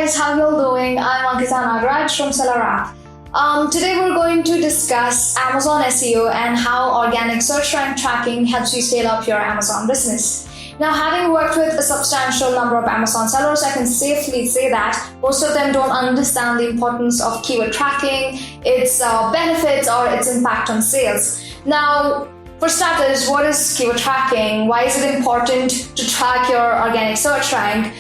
guys, how you all doing? I'm Ankita Nagaraj from SellerApp. Today we're going to discuss Amazon SEO and how organic search rank tracking helps you scale up your Amazon business. Now, having worked with a substantial number of Amazon sellers, I can safely say that most of them don't understand the importance of keyword tracking, its benefits, or its impact on sales. Now, for starters, what is keyword tracking? Why is it important to track your organic search rank?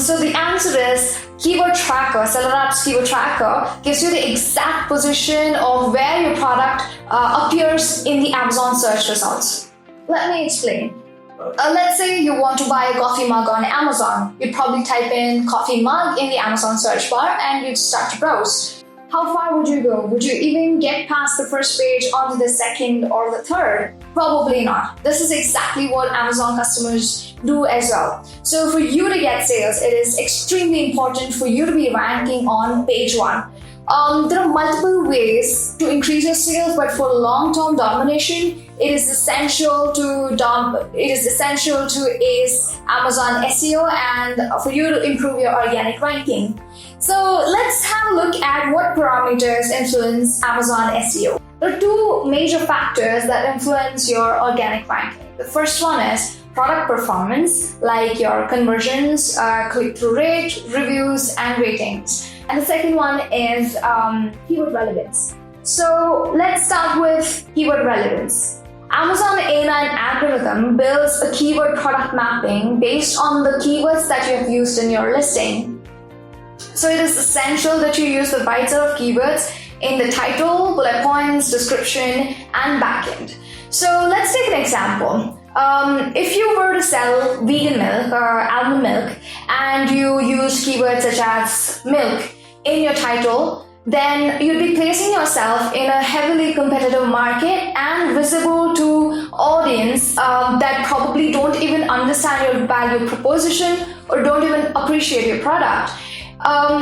So the answer is Keyword Tracker. SellerApp's Keyword Tracker gives you the exact position of where your product appears in the Amazon search results. Let me explain. Let's say you want to buy a coffee mug on Amazon. You'd probably type in coffee mug in the Amazon search bar and you'd start to browse. How far would you go? Would you even get past the first page onto the second or the third? Probably not. This is exactly what Amazon customers do as well. So for you to get sales, it is extremely important for you to be ranking on page 1. There are multiple ways to increase your sales, but for long-term domination, it is essential to ace Amazon SEO and for you to improve your organic ranking. So let's have a look at what parameters influence Amazon SEO. There are two major factors that influence your organic ranking. The first one is product performance, like your conversions, click-through rate, reviews, and ratings. And the second one is keyword relevance. So let's start with keyword relevance. Amazon A9 algorithm builds a keyword product mapping based on the keywords that you have used in your listing. So it is essential that you use the right set of keywords in the title, bullet points, description, and backend. So let's take an example. If you were to sell vegan milk or almond milk and you use keywords such as milk in your title, then you'd be placing yourself in a heavily competitive market and visible to audience that probably don't even understand your value proposition or don't even appreciate your product.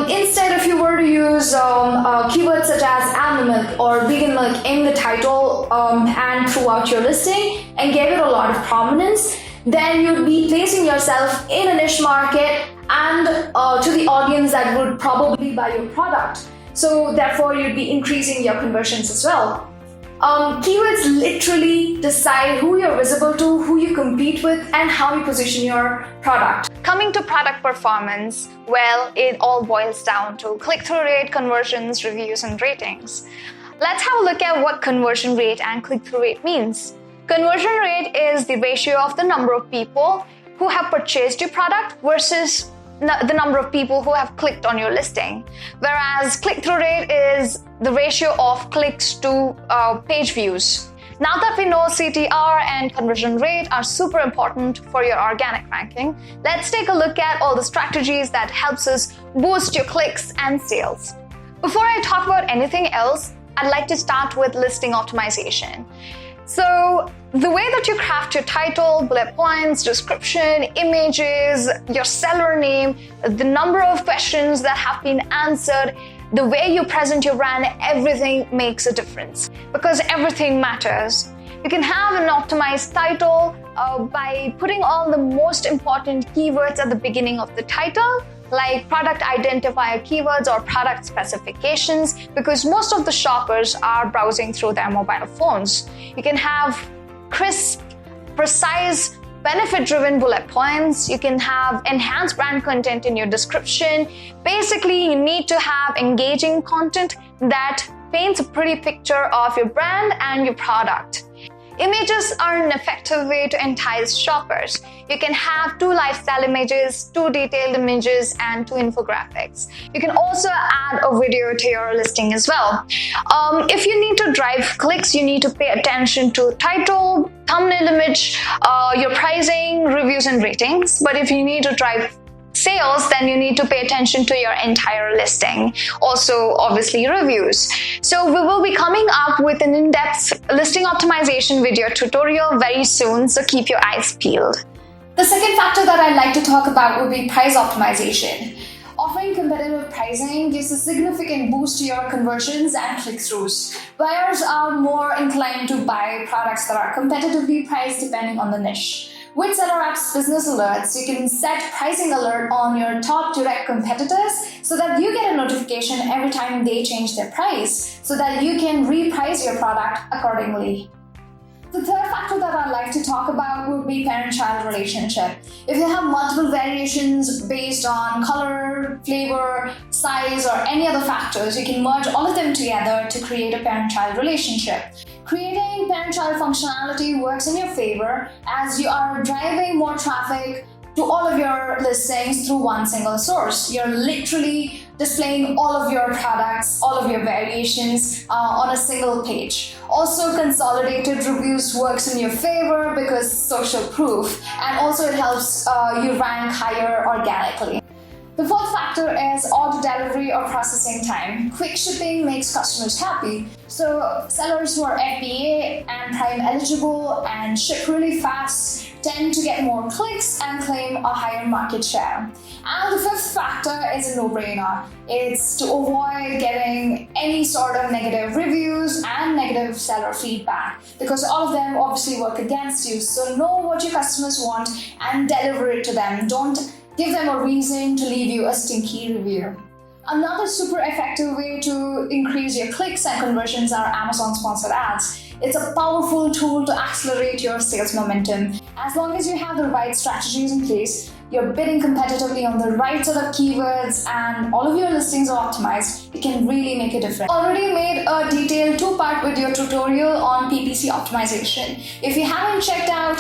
Instead, if you were to use keywords such as almond milk or vegan milk in the title and throughout your listing and gave it a lot of prominence, then you'd be placing yourself in a niche market and to the audience that would probably buy your product. So therefore, you'd be increasing your conversions as well. Keywords literally decide who you're visible to, who you compete with, and how you position your product. Coming to product performance, well, it all boils down to click-through rate, conversions, reviews, and ratings. Let's have a look at what conversion rate and click-through rate means. Conversion rate is the ratio of the number of people who have purchased your product versus the number of people who have clicked on your listing, whereas click-through rate is the ratio of clicks to page views. Now that we know CTR and conversion rate are super important for your organic ranking, let's take a look at all the strategies that helps us boost your clicks and sales. Before I talk about anything else, I'd like to start with listing optimization. So the way that you craft your title, bullet points, description, images, your seller name, the number of questions that have been answered, the way you present your brand, everything makes a difference because everything matters. You can have an optimized title by putting all the most important keywords at the beginning of the title, like product identifier keywords or product specifications, because most of the shoppers are browsing through their mobile phones. You can have crisp, precise, benefit-driven bullet points. You can have enhanced brand content in your description. Basically, you need to have engaging content that paints a pretty picture of your brand and your product. Images are an effective way to entice shoppers. You can have 2 lifestyle images, 2 detailed images, and 2 infographics. You can also add a video to your listing as well. If you need to drive clicks, you need to pay attention to title, thumbnail image, your pricing, reviews, and ratings. But if you need to drive sales, then you need to pay attention to your entire listing. Also, obviously, reviews. So we will be coming up with an in-depth listing optimization video tutorial very soon, so keep your eyes peeled. The second factor that I'd like to talk about would be price optimization. Offering competitive pricing gives a significant boost to your conversions and click-throughs. Buyers are more inclined to buy products that are competitively priced depending on the niche. With SellerApp's business alerts, you can set pricing alert on your top direct competitors so that you get a notification every time they change their price so that you can reprice your product accordingly. The third factor that I'd like to talk about would be parent-child relationship. If you have multiple variations based on color, flavor, size, or any other factors, you can merge all of them together to create a parent-child relationship. Creating parent-child functionality works in your favor as you are driving more traffic to all of your listings through one single source. You're literally displaying all of your products, all of your variations on a single page. Also, consolidated reviews works in your favor because social proof, and also it helps you rank higher organically. The fourth factor is order delivery or processing time. Quick shipping makes customers happy. So sellers who are FBA and Prime eligible and ship really fast tend to get more clicks and claim a higher market share. And the fifth factor is a no-brainer. It's to avoid getting any sort of negative reviews and negative seller feedback because all of them obviously work against you. So know what your customers want and deliver it to them. Don't give them a reason to leave you a stinky review. Another super effective way to increase your clicks and conversions are Amazon sponsored ads. It's a powerful tool to accelerate your sales momentum. As long as you have the right strategies in place, you're bidding competitively on the right sort of keywords, and all of your listings are optimized, you can really make a difference. Already made a detailed 2-part video tutorial on PPC optimization. If you haven't checked out,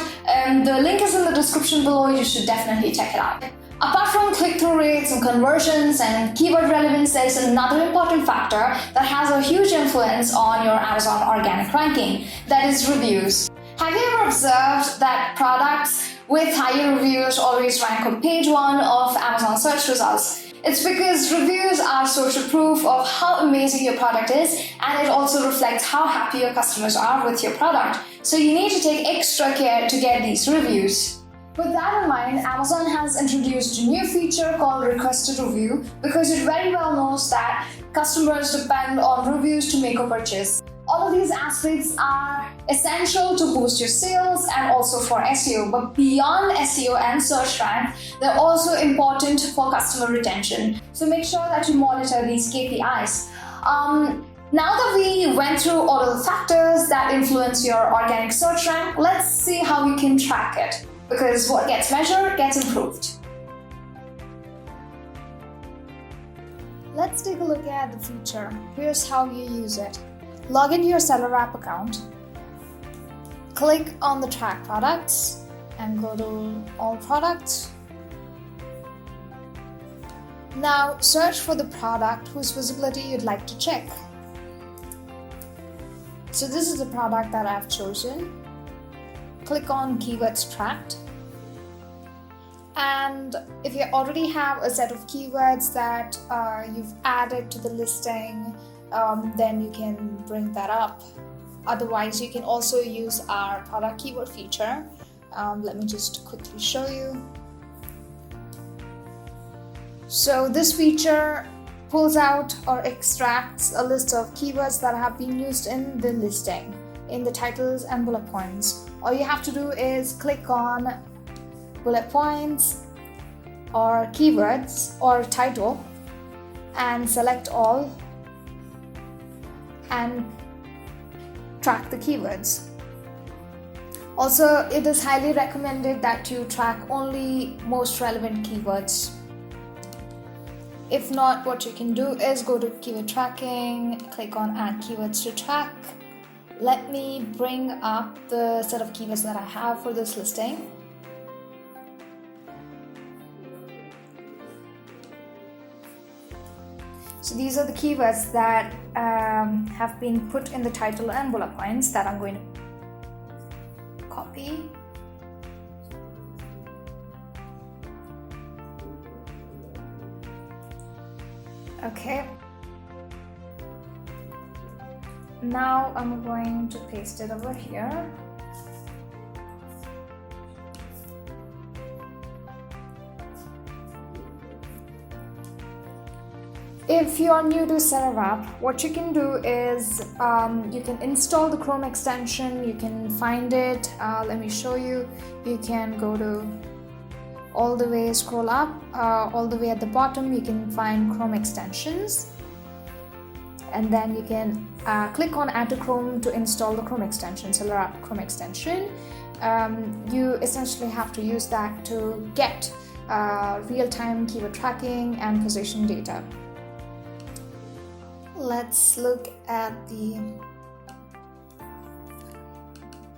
the link is in the description below. You should definitely check it out. Apart from click-through rates and conversions and keyword relevance, there is another important factor that has a huge influence on your Amazon organic ranking, that is reviews. Have you ever observed that products with higher reviews always rank on page 1 of Amazon search results? It's because reviews are social proof of how amazing your product is, and it also reflects how happy your customers are with your product. So you need to take extra care to get these reviews. With that in mind, Amazon has introduced a new feature called Requested Review because it very well knows that customers depend on reviews to make a purchase. All of these aspects are essential to boost your sales and also for SEO, but beyond SEO and search rank, they're also important for customer retention. So make sure that you monitor these KPIs. Now that we went through all of the factors that influence your organic search rank, let's see how we can track it. Because what gets measured gets improved. Let's take a look at the feature. Here's how you use it. Log into your SellerApp account, click on the track products and go to all products. Now search for the product whose visibility you'd like to check. So this is the product that I've chosen. Click on keywords tracked, and if you already have a set of keywords that you've added to the listing, then you can bring that up. Otherwise, you can also use our product keyword feature. Let me just quickly show you. So this feature pulls out or extracts a list of keywords that have been used in the listing, in the titles and bullet points. All you have to do is click on bullet points or keywords or title and select all and track the keywords. Also, it is highly recommended that you track only most relevant keywords. If not, what you can do is go to keyword tracking, click on add keywords to track. Let me bring up the set of keywords that I have for this listing. So these are the keywords that have been put in the title and bullet points that I'm going to copy. Okay. Now I'm going to paste it over here. if you are new to SellerApp, what you can do is you can install the Chrome extension. You can find it. Let me show you. You can go to all the way, scroll up, all the way at the bottom. You can find Chrome extensions, and then you can click on Add to Chrome to install the Chrome extension, SellerApp Chrome extension. You essentially have to use that to get real-time keyword tracking and position data. Let's look at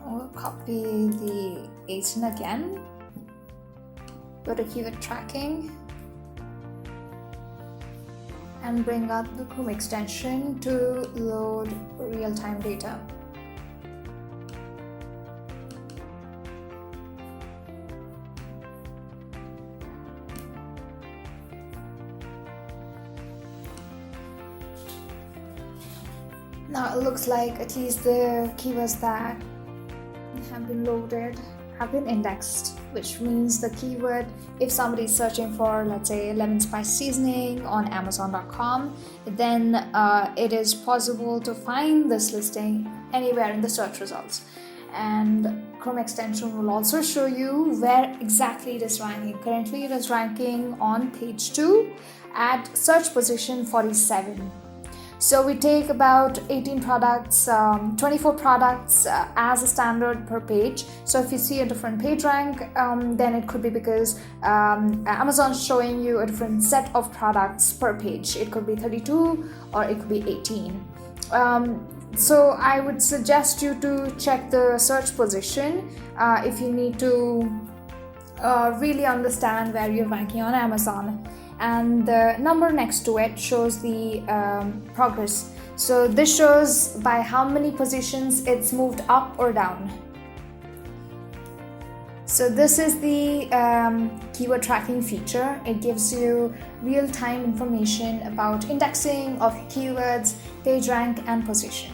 we'll copy the ASIN again, go to keyword tracking and bring up the Chrome extension to load real-time data. Now it looks like at least the keywords that have been loaded have been indexed, which means the keyword, if somebody is searching for, let's say, lemon spice seasoning on Amazon.com, then it is possible to find this listing anywhere in the search results. And Chrome extension will also show you where exactly it is ranking. Currently it is ranking on page 2 at search position 47. So we take about 18 products, 24 products as a standard per page. So if you see a different page rank, then it could be because Amazon's showing you a different set of products per page. It could be 32 or it could be 18. So I would suggest you to check the search position if you need to really understand where you're ranking on Amazon. And the number next to it shows the progress. So this shows by how many positions it's moved up or down. So this is the keyword tracking feature. It gives you real-time information about indexing of keywords, page rank, and position.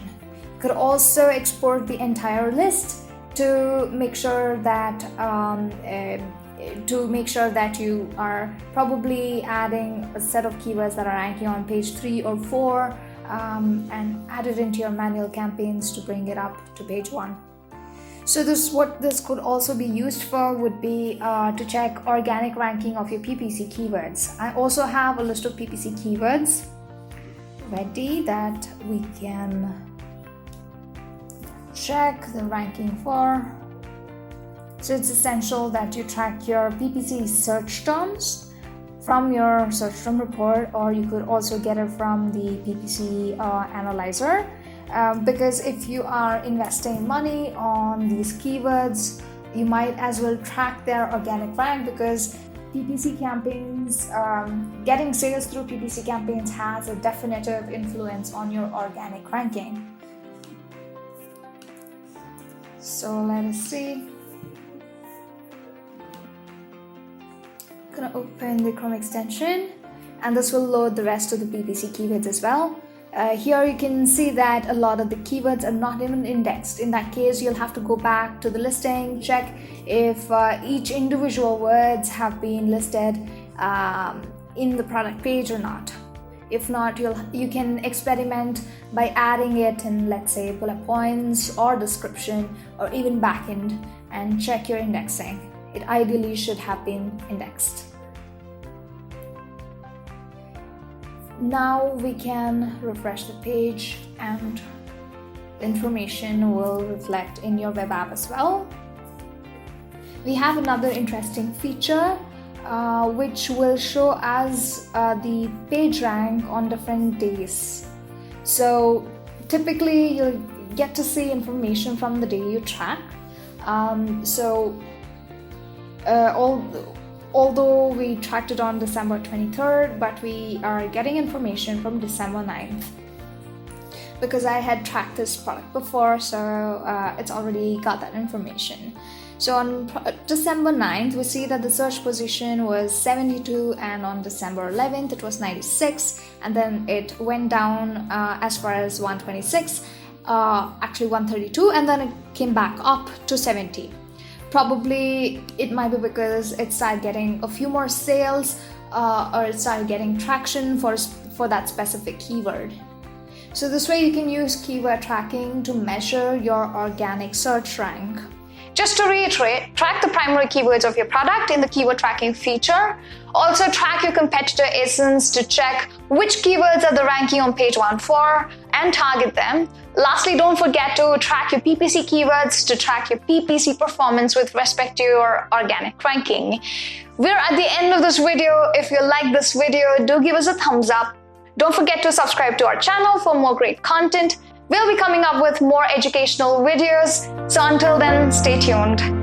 You could also export the entire list to make sure that you are probably adding a set of keywords that are ranking on page 3 or 4 and add it into your manual campaigns to bring it up to page 1. So what this could also be used for would be to check organic ranking of your PPC keywords. I also have a list of PPC keywords ready that we can check the ranking for. So it's essential that you track your PPC search terms from your search term report, or you could also get it from the PPC analyzer. Because if you are investing money on these keywords, you might as well track their organic rank, because PPC campaigns, getting sales through PPC campaigns has a definitive influence on your organic ranking. So let us see. I'm gonna open the Chrome extension, and this will load the rest of the PPC keywords as well. Here you can see that a lot of the keywords are not even indexed. In that case, you'll have to go back to the listing, check if each individual words have been listed in the product page or not. If not, you can experiment by adding it in, let's say, bullet points or description or even backend, and check your indexing. It ideally should have been indexed. Now we can refresh the page and the information will reflect in your web app as well. We have another interesting feature which will show us the page rank on different days. So typically you'll get to see information from the day you track. Although we tracked it on December 23rd, but we are getting information from December 9th. Because I had tracked this product before, so it's already got that information. So on December 9th, we see that the search position was 72, and on December 11th, it was 96, and then it went down as far as 126, actually 132, and then it came back up to 70. Probably it might be because it started getting a few more sales or it started getting traction for for that specific keyword. So this way you can use keyword tracking to measure your organic search rank. Just to reiterate, track the primary keywords of your product in the keyword tracking feature. Also track your competitor ASINs to check which keywords are the ranking on page 1 for and target them. Lastly, don't forget to track your PPC keywords to track your PPC performance with respect to your organic ranking. We're at the end of this video. If you like this video, do give us a thumbs up. Don't forget to subscribe to our channel for more great content. We'll be coming up with more educational videos. So until then, stay tuned.